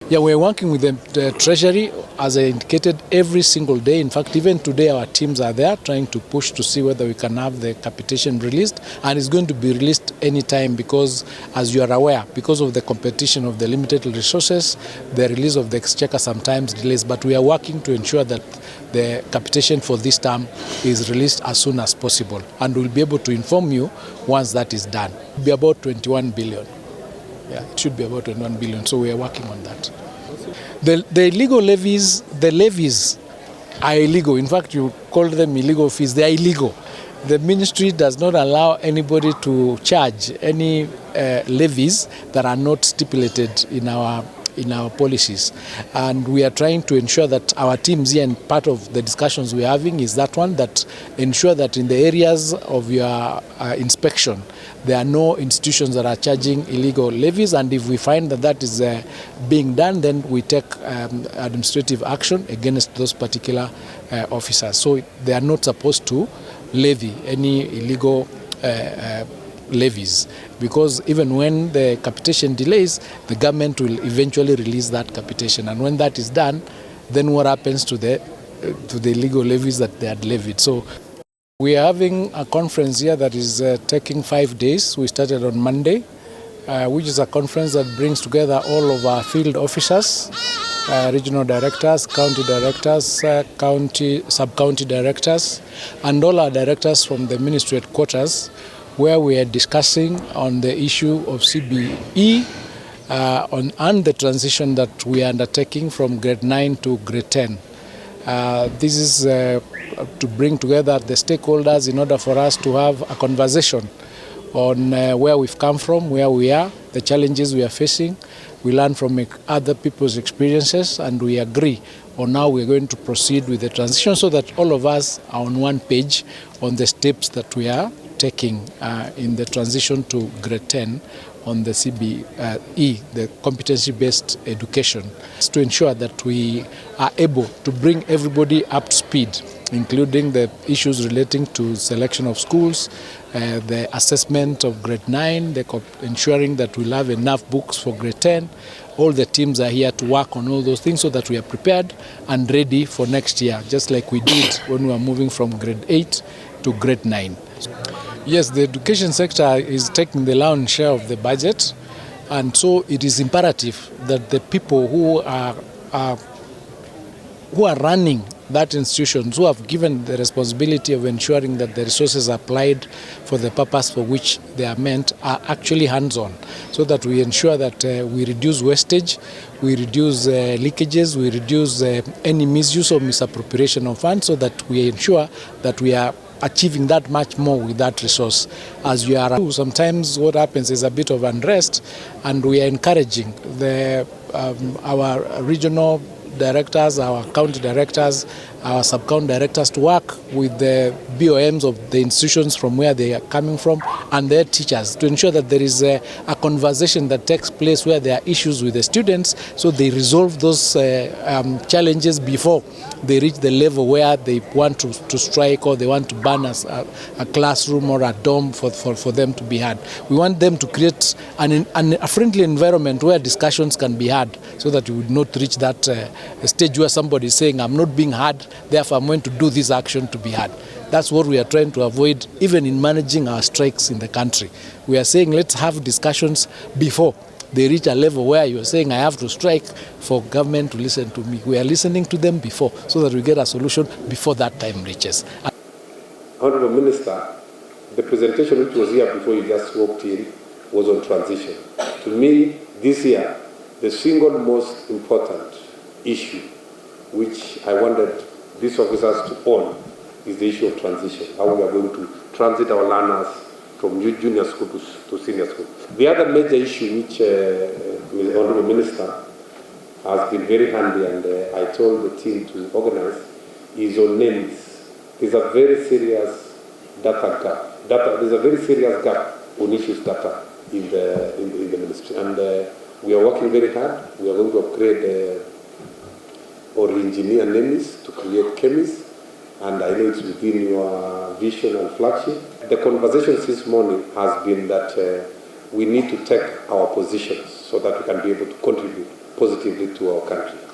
Yeah, we're working with the Treasury, as I indicated, every single day. In fact, even today our teams are there trying to push to see whether we can have the capitation released. And it's going to be released anytime because, as you are aware, because of the competition of the limited resources, the release of the exchequer sometimes delays. But we are working to ensure that the capitation for this term is released as soon as possible. And we'll be able to inform you once that is done. It'll be about 21 billion. Yeah, it should be about 21 billion, so we are working on that. The illegal levies, the levies are illegal. In fact, you call them illegal fees, they are illegal. The ministry does not allow anybody to charge any levies that are not stipulated in our policies. And we are trying to ensure that our teams here, and part of the discussions we're having is that one, that ensure that in the areas of your inspection, there are no institutions that are charging illegal levies, and if we find that that is being done, then we take administrative action against those particular officers. So they are not supposed to levy any illegal levies, because even when the capitation delays, the government will eventually release that capitation, and when that is done, then what happens to the illegal levies that they had levied? So we are having a conference here that is taking 5 days. We started on Monday, which is a conference that brings together all of our field officers, regional directors, county directors, sub-county directors, and all our directors from the ministry headquarters, where we are discussing on the issue of CBE and the transition that we are undertaking from grade 9 to grade 10. This is to bring together the stakeholders in order for us to have a conversation on where we've come from, where we are, the challenges we are facing. We learn from other people's experiences, and we agree on how we're going to proceed with the transition so that all of us are on one page on the steps that we are taking in the transition to grade 10 on the CBE, the competency-based education, to ensure that we are able to bring everybody up to speed, including the issues relating to selection of schools, the assessment of grade 9, ensuring that we'll have enough books for grade 10. All the teams are here to work on all those things so that we are prepared and ready for next year, just like we did when we were moving from grade 8 to grade 9. Yes, the education sector is taking the lion's share of the budget, and so it is imperative that the people who are running that institutions, who have given the responsibility of ensuring that the resources are applied for the purpose for which they are meant, are actually hands-on, so that we ensure that we reduce wastage, we reduce leakages, we reduce any misuse or misappropriation of funds, so that we ensure that we are achieving that much more with that resource. As you are, sometimes what happens is a bit of unrest, and we are encouraging our regional directors, our county directors, our sub-county directors to work with the BOMs of the institutions from where they are coming from and their teachers to ensure that there is a conversation that takes place where there are issues with the students, so they resolve those challenges before they reach the level where they want to strike or they want to ban a classroom or a dorm for them to be had. We want them to create a friendly environment where discussions can be had, so that we would not reach that stage where somebody is saying, I'm not being heard, therefore I'm going to do this action to be heard. That's what we are trying to avoid, even in managing our strikes in the country. We are saying, let's have discussions before they reach a level where you're saying, I have to strike for government to listen to me. We are listening to them before, so that we get a solution before that time reaches. Honorable Minister, the presentation which was here before you just walked in was on transition. To me, this year, the single most important issue which I wanted these officers to own is the issue of transition, how we are going to transit our learners from junior school to senior school. The other major issue which the Honourable Minister has been very handy, and I told the team to organize, is on names. There's a very serious data gap. There's a very serious gap on issues data in the ministry, and we are working very hard. We are going to upgrade or engineer names to create chemists, and I know it's within your vision and flagship. The conversation this morning has been that we need to take our positions so that we can be able to contribute positively to our country.